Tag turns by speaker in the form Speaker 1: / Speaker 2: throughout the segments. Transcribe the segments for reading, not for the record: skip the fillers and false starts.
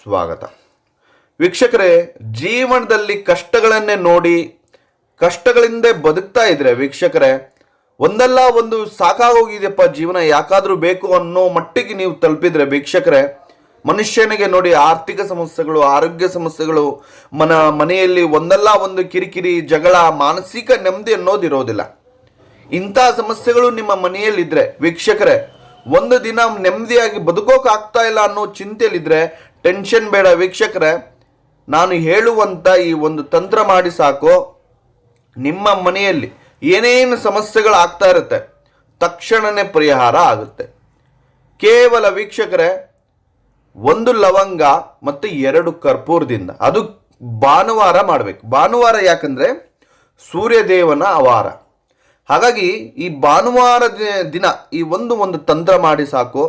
Speaker 1: ಸ್ವಾಗತ. ವೀಕ್ಷಕರೇ, ಜೀವನದಲ್ಲಿ ಕಷ್ಟಗಳನ್ನೇ ನೋಡಿ ಕಷ್ಟಗಳಿಂದ ಬದುಕ್ತಾ ಇದ್ರೆ ವೀಕ್ಷಕರೇ, ಒಂದಲ್ಲ ಒಂದು ಸಾಕಾಗೋಗಿದೆಯಪ್ಪ ಜೀವನ, ಯಾಕಾದ್ರೂ ಬೇಕು ಅನ್ನೋ ಮಟ್ಟಿಗೆ ನೀವು ತಲುಪಿದ್ರೆ ವೀಕ್ಷಕರೇ, ಮನುಷ್ಯನಿಗೆ ನೋಡಿ ಆರ್ಥಿಕ ಸಮಸ್ಯೆಗಳು, ಆರೋಗ್ಯ ಸಮಸ್ಯೆಗಳು, ಮನೆಯಲ್ಲಿ ಒಂದಲ್ಲ ಒಂದು ಕಿರಿಕಿರಿ, ಜಗಳ, ಮಾನಸಿಕ ನೆಮ್ಮದಿ ಅನ್ನೋದಿರೋದಿಲ್ಲ. ಇಂಥ ಸಮಸ್ಯೆಗಳು ನಿಮ್ಮ ಮನೆಯಲ್ಲಿದ್ರೆ ವೀಕ್ಷಕರೇ, ಒಂದು ದಿನ ನೆಮ್ಮದಿಯಾಗಿ ಬದುಕೋಕೆ ಆಗ್ತಾ ಇಲ್ಲ ಅನ್ನೋ ಚಿಂತೆಯಲ್ಲಿದ್ರೆ ಟೆನ್ಷನ್ ಬೇಡ ವೀಕ್ಷಕರೇ. ನಾನು ಹೇಳುವಂತ ಈ ಒಂದು ತಂತ್ರ ಮಾಡಿ ಸಾಕು, ನಿಮ್ಮ ಮನೆಯಲ್ಲಿ ಏನೇನು ಸಮಸ್ಯೆಗಳು ಆಗ್ತಾ ಇರುತ್ತೆ ತಕ್ಷಣನೇ ಪರಿಹಾರ ಆಗುತ್ತೆ. ಕೇವಲ ವೀಕ್ಷಕರೇ, 1 ಲವಂಗ ಮತ್ತು 2 ಕರ್ಪೂರದಿಂದ, ಅದು ಭಾನುವಾರ ಮಾಡಬೇಕು. ಭಾನುವಾರ ಯಾಕಂದ್ರೆ ಸೂರ್ಯದೇವನ ಅವಾರ. ಹಾಗಾಗಿ ಈ ಭಾನುವಾರ ದಿನ ಈ ಒಂದು ತಂತ್ರ ಮಾಡಿ ಸಾಕು,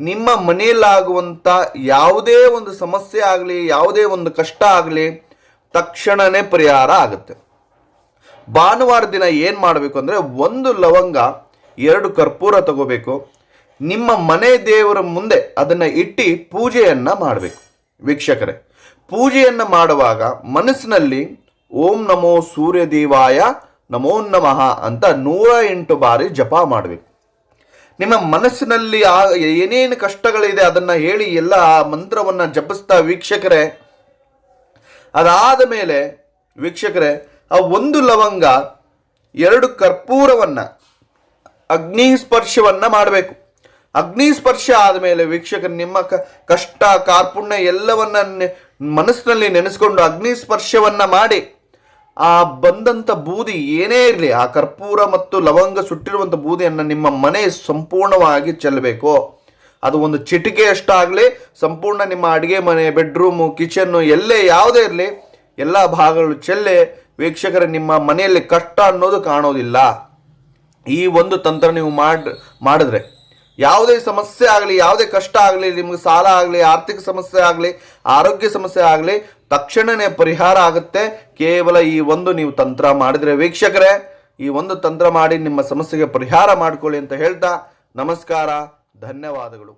Speaker 1: ನಿಮ್ಮ ಮನೆಯಲ್ಲಾಗುವಂಥ ಯಾವುದೇ ಒಂದು ಸಮಸ್ಯೆ ಆಗಲಿ, ಯಾವುದೇ ಒಂದು ಕಷ್ಟ ಆಗಲಿ ತಕ್ಷಣನೇ ಪರಿಹಾರ ಆಗುತ್ತೆ. ಭಾನುವಾರ ದಿನ ಏನು ಮಾಡಬೇಕು ಅಂದರೆ 1 ಲವಂಗ 2 ಕರ್ಪೂರ ತಗೋಬೇಕು. ನಿಮ್ಮ ಮನೆ ದೇವರ ಮುಂದೆ ಅದನ್ನು ಇಟ್ಟು ಪೂಜೆಯನ್ನು ಮಾಡಬೇಕು ವೀಕ್ಷಕರೇ. ಪೂಜೆಯನ್ನು ಮಾಡುವಾಗ ಮನಸ್ಸಿನಲ್ಲಿ ಓಂ ನಮೋ ಸೂರ್ಯದೇವಾಯ ನಮೋ ನಮಃ ಅಂತ 108 ಬಾರಿ ಜಪ ಮಾಡಬೇಕು. ನಿಮ್ಮ ಮನಸ್ಸಿನಲ್ಲಿ ಏನೇನು ಕಷ್ಟಗಳಿದೆ ಅದನ್ನು ಹೇಳಿ ಎಲ್ಲ ಮಂತ್ರವನ್ನು ಜಪಿಸ್ತಾ ವೀಕ್ಷಕರೇ, ಅದಾದ ಮೇಲೆ ವೀಕ್ಷಕರೇ, ಆ 1 ಲವಂಗ 2 ಕರ್ಪೂರವನ್ನು ಅಗ್ನಿ ಸ್ಪರ್ಶವನ್ನು ಮಾಡಬೇಕು. ಅಗ್ನಿ ಸ್ಪರ್ಶ ಆದಮೇಲೆ ವೀಕ್ಷಕರು ನಿಮ್ಮ ಕಷ್ಟ ಕಾರ್ಪುಣ್ಯ ಎಲ್ಲವನ್ನ ಮನಸ್ಸಿನಲ್ಲಿ ನೆನೆಸ್ಕೊಂಡು ಅಗ್ನಿ ಸ್ಪರ್ಶವನ್ನು ಮಾಡಿ ಆ ಬಂದಂಥ ಬೂದಿ ಏನೇ ಇರಲಿ, ಆ ಕರ್ಪೂರ ಮತ್ತು ಲವಂಗ ಸುಟ್ಟಿರುವಂಥ ಬೂದಿಯನ್ನು ನಿಮ್ಮ ಮನೆ ಸಂಪೂರ್ಣವಾಗಿ ಚೆಲ್ಲಬೇಕು. ಅದು ಒಂದು ಚಿಟಿಕೆ ಅಷ್ಟಾಗಲಿ ಸಂಪೂರ್ಣ ನಿಮ್ಮ ಅಡುಗೆ ಮನೆ, ಬೆಡ್ರೂಮು, ಕಿಚನ್ನು ಎಲ್ಲೇ ಯಾವುದೇ ಇರಲಿ ಎಲ್ಲ ಭಾಗಗಳು ಚೆಲ್ಲೆ ವೀಕ್ಷಕರ, ನಿಮ್ಮ ಮನೆಯಲ್ಲಿ ಕಷ್ಟ ಅನ್ನೋದು ಕಾಣೋದಿಲ್ಲ. ಈ ಒಂದು ತಂತ್ರ ನೀವು ಮಾಡಿದ್ರೆ ಯಾವುದೇ ಸಮಸ್ಯೆ ಆಗಲಿ, ಯಾವುದೇ ಕಷ್ಟ ಆಗಲಿ, ನಿಮಗೆ ಸಾಲ ಆಗಲಿ, ಆರ್ಥಿಕ ಸಮಸ್ಯೆ ಆಗಲಿ, ಆರೋಗ್ಯ ಸಮಸ್ಯೆ ಆಗಲಿ ತಕ್ಷಣನೇ ಪರಿಹಾರ ಆಗುತ್ತೆ. ಕೇವಲ ಈ ಒಂದು ನೀವು ತಂತ್ರ ಮಾಡಿದರೆ ವೀಕ್ಷಕರೇ, ಈ ಒಂದು ತಂತ್ರ ಮಾಡಿ ನಿಮ್ಮ ಸಮಸ್ಯೆಗೆ ಪರಿಹಾರ ಮಾಡಿಕೊಳ್ಳಿ ಅಂತ ಹೇಳ್ತಾ ನಮಸ್ಕಾರ, ಧನ್ಯವಾದಗಳು.